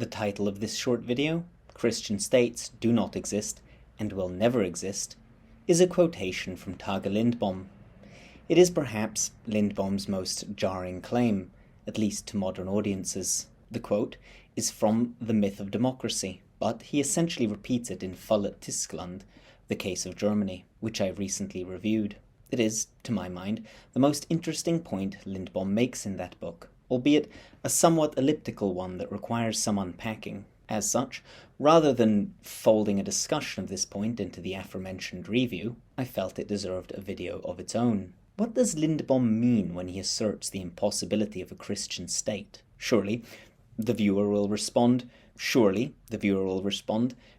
The title of this short video, Christian States Do Not Exist and Will Never Exist, is a quotation from Tage Lindbomb. It is perhaps Lindbomb's most jarring claim, at least to modern audiences. The quote is from The Myth of Democracy, but he essentially repeats it in Fallet Tyskland, The Case of Germany, which I recently reviewed. It is, to my mind, the most interesting point Lindbomb makes in that book, albeit a somewhat elliptical one that requires some unpacking. As such, rather than folding a discussion of this point into the aforementioned review, I felt it deserved a video of its own. What does Lindbomb mean when he asserts the impossibility of a Christian state? Surely, the viewer will respond,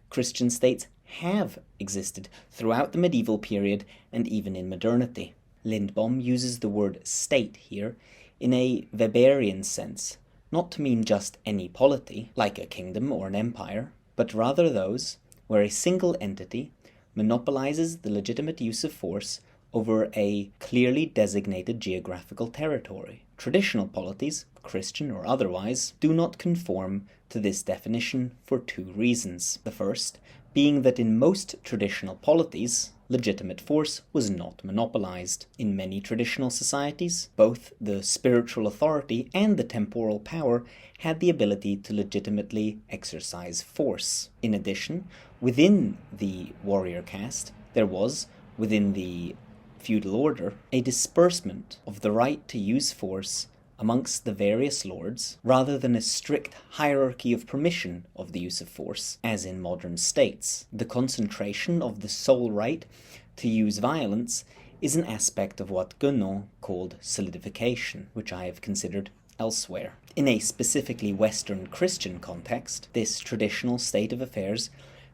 Christian states have existed throughout the medieval period and even in modernity. Lindbomb uses the word state here in a Weberian sense, not to mean just any polity, like a kingdom or an empire, but rather those where a single entity monopolizes the legitimate use of force over a clearly designated geographical territory. Traditional polities, Christian or otherwise, do not conform to this definition for two reasons. The first being that in most traditional polities, legitimate force was not monopolized. In many traditional societies, both the spiritual authority and the temporal power had the ability to legitimately exercise force. In addition, within the warrior caste, there was, within the feudal order, a disbursement of the right to use force amongst the various lords, rather than a strict hierarchy of permission of the use of force, as in modern states. The concentration of the sole right to use violence is an aspect of what Guénon called solidification, which I have considered elsewhere. In a specifically Western Christian context, this traditional state of affairs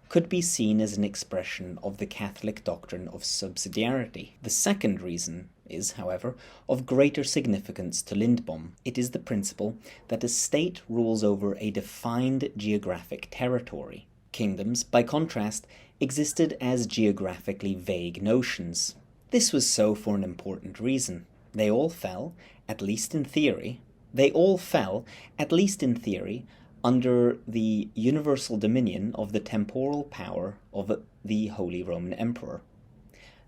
could be seen as an expression of the Catholic doctrine of subsidiarity. The second reason is, however, of greater significance to Lindbomb. It is the principle that a state rules over a defined geographic territory. Kingdoms, by contrast, existed as geographically vague notions. This was so for an important reason. They all fell, at least in theory, under the universal dominion of the temporal power of the Holy Roman Emperor.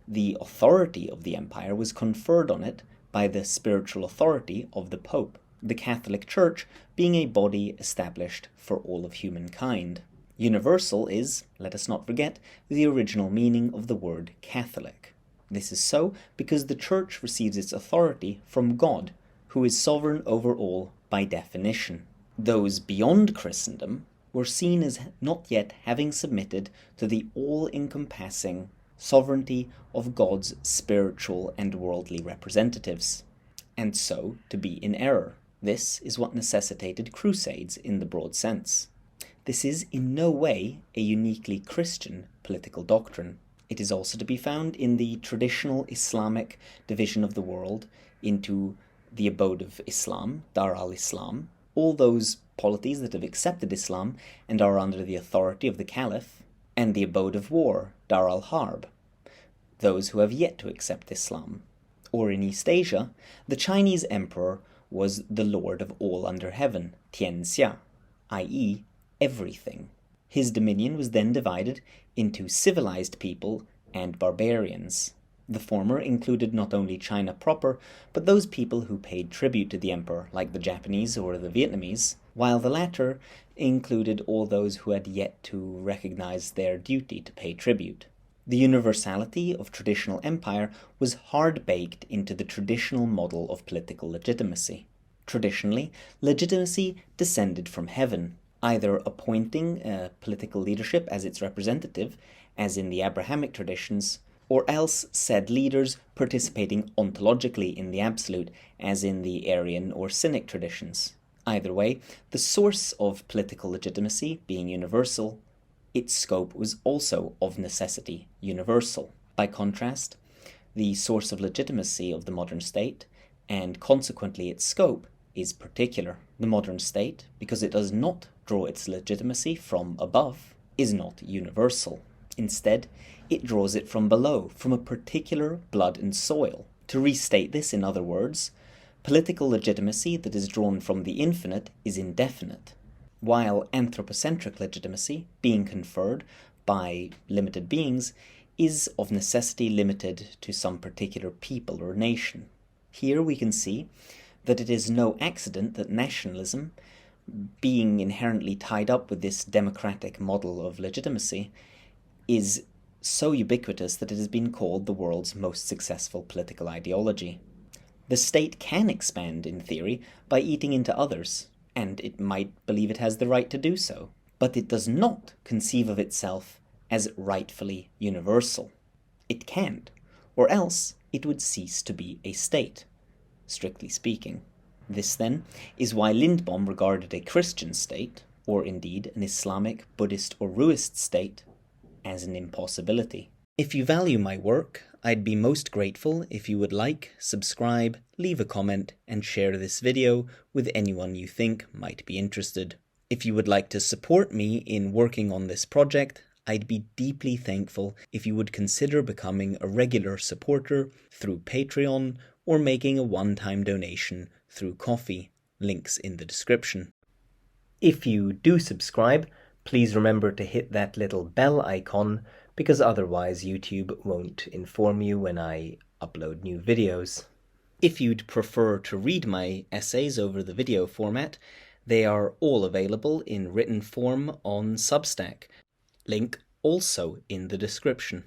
The authority of the empire was conferred on it by the spiritual authority of the Pope, the Catholic Church being a body established for all of humankind. Universal is, let us not forget, the original meaning of the word Catholic. This is so because the Church receives its authority from God, who is sovereign over all by definition. Those beyond Christendom were seen as not yet having submitted to the all-encompassing sovereignty of God's spiritual and worldly representatives, and so to be in error. This is what necessitated crusades in the broad sense. This is in no way a uniquely Christian political doctrine. It is also to be found in the traditional Islamic division of the world into the abode of Islam, Dar al-Islam, all those polities that have accepted Islam and are under the authority of the Caliph, and the abode of war, Dar al-Harb, those who have yet to accept Islam. Or in East Asia, the Chinese emperor was the lord of all under heaven, Tianxia, i.e., everything. His dominion was then divided into civilized people and barbarians. The former included not only China proper, but those people who paid tribute to the emperor, like the Japanese or the Vietnamese, while the latter included all those who had yet to recognize their duty to pay tribute. The universality of traditional empire was hard-baked into the traditional model of political legitimacy. Traditionally, legitimacy descended from heaven, either appointing political leadership as its representative, as in the Abrahamic traditions, or else said leaders participating ontologically in the absolute, as in the Arian or Cynic traditions. Either way, the source of political legitimacy being universal, its scope was also of necessity universal. By contrast, the source of legitimacy of the modern state, and consequently its scope, is particular. The modern state, because it does not draw its legitimacy from above, is not universal. Instead, it draws it from below, from a particular blood and soil. To restate this in other words, political legitimacy that is drawn from the infinite is indefinite. while anthropocentric legitimacy, being conferred by limited beings, is of necessity limited to some particular people or nation. Here we can see that it is no accident that nationalism, being inherently tied up with this democratic model of legitimacy, is so ubiquitous that it has been called the world's most successful political ideology. The state can expand, in theory, by eating into others, and it might believe it has the right to do so, but it does not conceive of itself as rightfully universal. It can't, or else it would cease to be a state, strictly speaking. This, then, is why Lindbomb regarded a Christian state, or indeed an Islamic, Buddhist, or Ruist state, as an impossibility. If you value my work, I'd be most grateful if you would like, subscribe, leave a comment, and share this video with anyone you think might be interested. If you would like to support me in working on this project, I'd be deeply thankful if you would consider becoming a regular supporter through Patreon or making a one-time donation through Ko-fi, links in the description. If you do subscribe, please remember to hit that little bell icon, because otherwise YouTube won't inform you when I upload new videos. If you'd prefer to read my essays over the video format, they are all available in written form on Substack. Link also in the description.